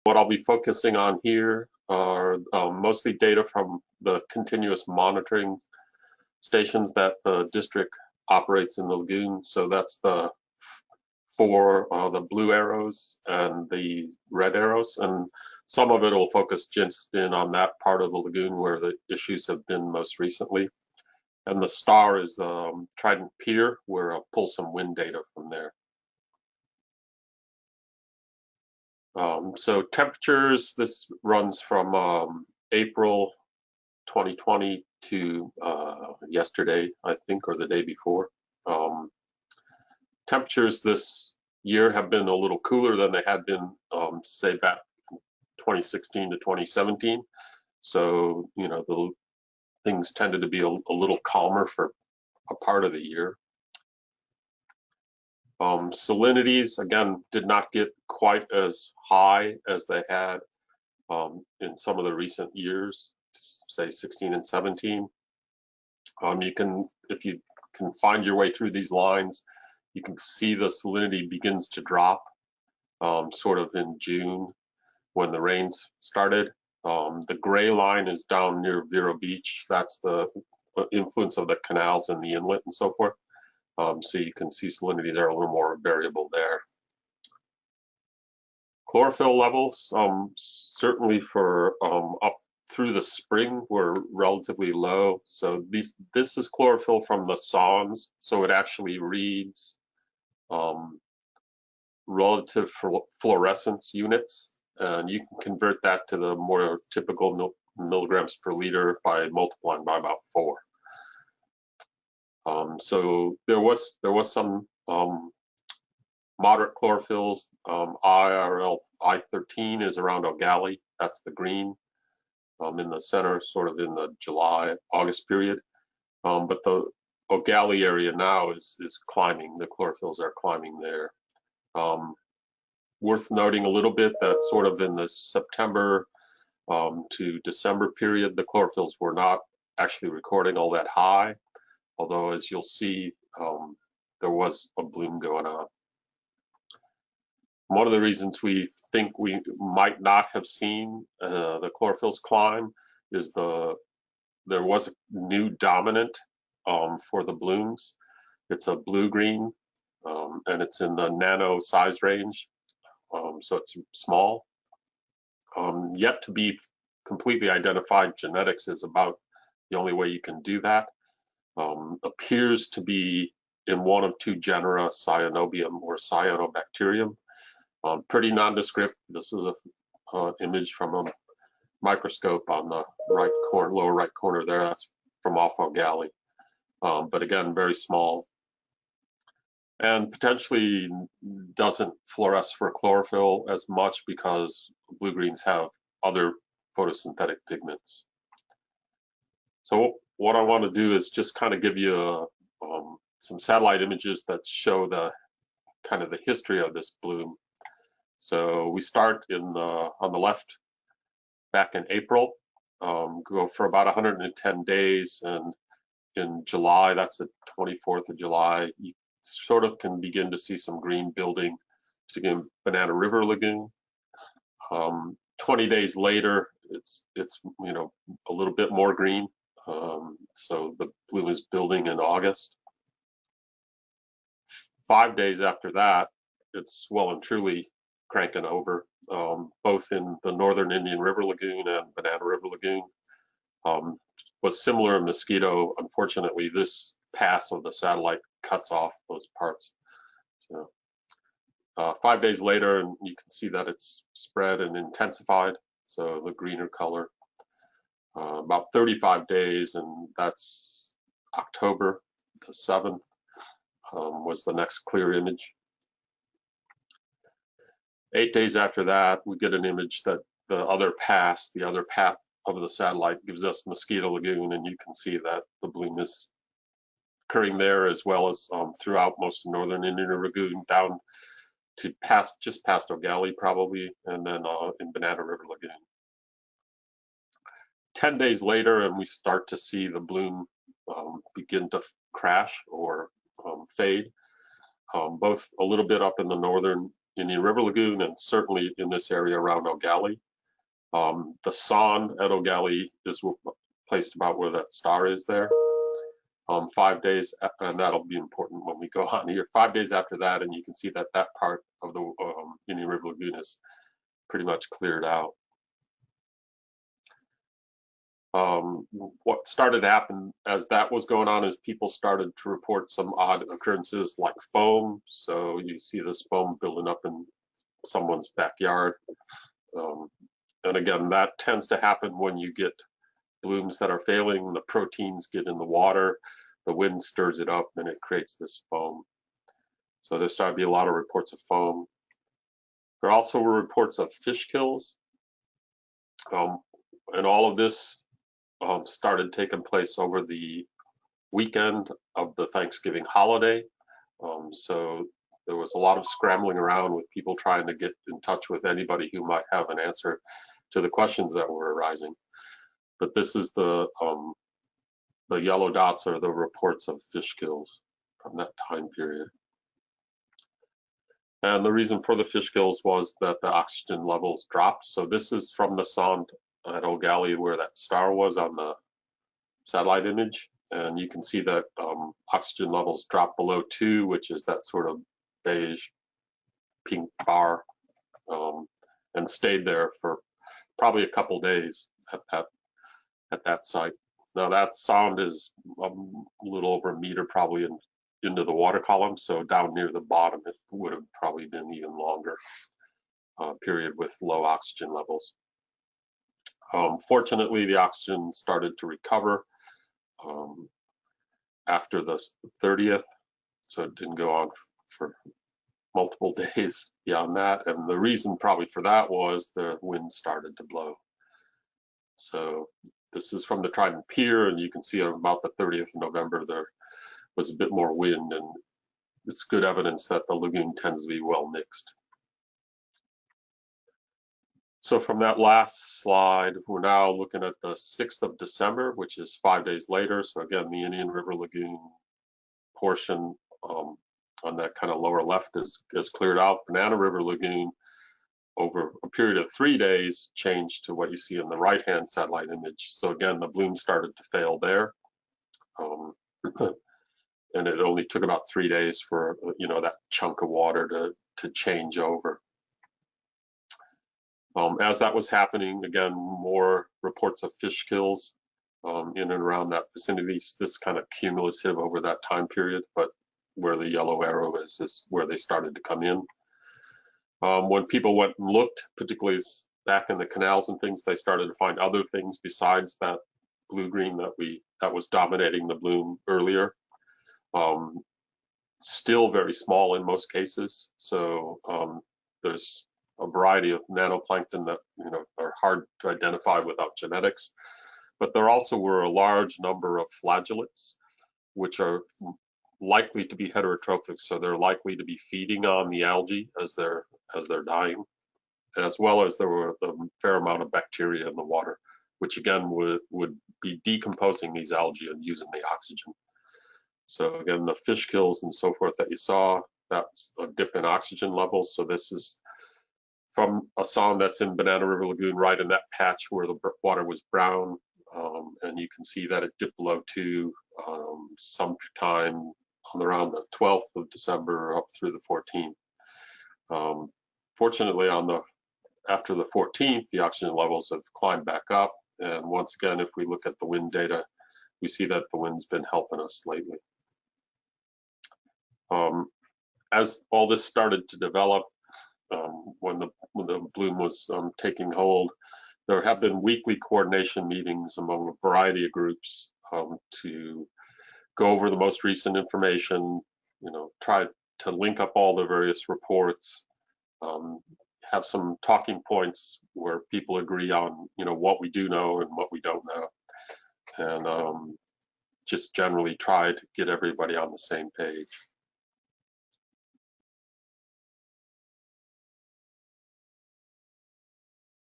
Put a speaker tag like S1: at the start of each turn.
S1: What I'll be focusing on here are mostly data from the continuous monitoring stations that the district operates in the lagoon. So that's the the blue arrows and the red arrows, and some of it will focus just in on that part of the lagoon where the issues have been most recently. And the star is Trident Pier, where I'll pull some wind data from there. So temperatures, this runs from April 2020 to yesterday, I think, or the day before. Temperatures this year have been a little cooler than they had been, say, back 2016 to 2017. So, you know, the things tended to be a little calmer for a part of the year. Salinities, again, did not get quite as high as they had in some of the recent years, say 16 and 17. You can, if you can find your way through these lines, you can see the salinity begins to drop sort of in June when the rains started. The gray line is down near Vero Beach. That's the influence of the canals and the inlet and so forth. So you can see salinities are a little more variable there. Chlorophyll levels, certainly for up through the spring, were relatively low. So this is chlorophyll from the sondes, so it actually reads relative fluorescence units, and you can convert that to the more typical milligrams per liter by multiplying by about 4. So there was some moderate chlorophylls. IRL I13 is around Ogali, that's the green, in the center, sort of in the July-August period. But the Ogali area now is climbing. The chlorophylls are climbing there. Worth noting a little bit that sort of in the September to December period, the chlorophylls were not actually recording all that high, although as you'll see, there was a bloom going on. One of the reasons we think we might not have seen the chlorophylls climb is there was a new dominant for the blooms. It's a blue-green, and it's in the nano size range, so it's small. Yet to be completely identified, genetics is about the only way you can do that. Appears to be in one of two genera, Cyanobium or Cyanobacterium. Pretty nondescript. This is an image from a microscope on the right corner, lower right corner there. That's from off Ogali, but again, very small, and potentially doesn't fluoresce for chlorophyll as much because blue-greens have other photosynthetic pigments. So what I want to do is just kind of give you some satellite images that show the kind of the history of this bloom. So we start on the left back in April, go for about 110 days, and in July, that's the 24th of July, you sort of can begin to see some green building, particularly in Banana River Lagoon. 20 days later, it's you know, a little bit more green, so the bloom is building in August. 5 days after that, it's well and truly cranking over, both in the northern Indian River Lagoon and Banana River Lagoon. Was similar in Mosquito. Unfortunately, this pass of the satellite cuts off those parts. So 5 days later, and you can see that it's spread and intensified, so the greener color. About 35 days, and that's October the 7th, was the next clear image. 8 days after that, we get an image that the other path of the satellite gives us Mosquito Lagoon, and you can see that the bloom is occurring there as well as throughout most of northern Indian River Lagoon down to just past Ogali probably, and then in Banana River Lagoon. 10 days later, and we start to see the bloom begin to crash or fade, both a little bit up in the northern Indian River Lagoon and certainly in this area around O'Galley. The Sonde at O'Galley is placed about where that star is there. 5 days, and that'll be important when we go on here. 5 days after that, and you can see that that part of the Indian River Lagoon is pretty much cleared out. What started to happen as that was going on is people started to report some odd occurrences like foam. So you see this foam building up in someone's backyard. And again, that tends to happen when you get blooms that are failing, the proteins get in the water, the wind stirs it up, and it creates this foam. So there started to be a lot of reports of foam. There also were reports of fish kills. And all of this started taking place over the weekend of the Thanksgiving holiday. So there was a lot of scrambling around with people trying to get in touch with anybody who might have an answer to the questions that were arising. But this is the yellow dots are the reports of fish kills from that time period. And the reason for the fish kills was that the oxygen levels dropped. So this is from the Sonde at O'Galley where that star was on the satellite image. And you can see that oxygen levels dropped below 2, which is that sort of beige pink bar, and stayed there for probably a couple days at that site. Now that Sonde is a little over a meter probably into the water column, so down near the bottom it would have probably been even longer period with low oxygen levels. Fortunately, the oxygen started to recover after the 30th, so it didn't go on for multiple days beyond that. And the reason probably for that was the wind started to blow. So this is from the Trident Pier, and you can see on about the 30th of November there was a bit more wind, and it's good evidence that the lagoon tends to be well mixed. So from that last slide, we're now looking at the 6th of December, which is 5 days later. So again, the Indian River Lagoon portion on that kind of lower left is cleared out. Banana River Lagoon, over a period of 3 days, changed to what you see in the right-hand satellite image. So again, the bloom started to fail there. And it only took about 3 days for, that chunk of water to change over. As that was happening, again, more reports of fish kills in and around that vicinity. This kind of cumulative over that time period, but where the yellow arrow is where they started to come in. When people went and looked, particularly back in the canals and things, they started to find other things besides that blue-green that was dominating the bloom earlier. Still very small in most cases, so there's a variety of nanoplankton that are hard to identify without genetics, but there also were a large number of flagellates, which are likely to be heterotrophic, so they're likely to be feeding on the algae as they're dying, as well as there were a fair amount of bacteria in the water, which again would be decomposing these algae and using the oxygen. So again, the fish kills and so forth that you saw, that's a dip in oxygen levels. So this is from a Sonde that's in Banana River Lagoon, right in that patch where the water was brown, and you can see that it dipped below 2 sometime on around the 12th of December up through the 14th. Fortunately, after the 14th, the oxygen levels have climbed back up, and once again, if we look at the wind data, we see that the wind's been helping us lately. As all this started to develop, when the bloom was taking hold, there have been weekly coordination meetings among a variety of groups to go over the most recent information, try to link up all the various reports, have some talking points where people agree on, what we do know and what we don't know, and just generally try to get everybody on the same page.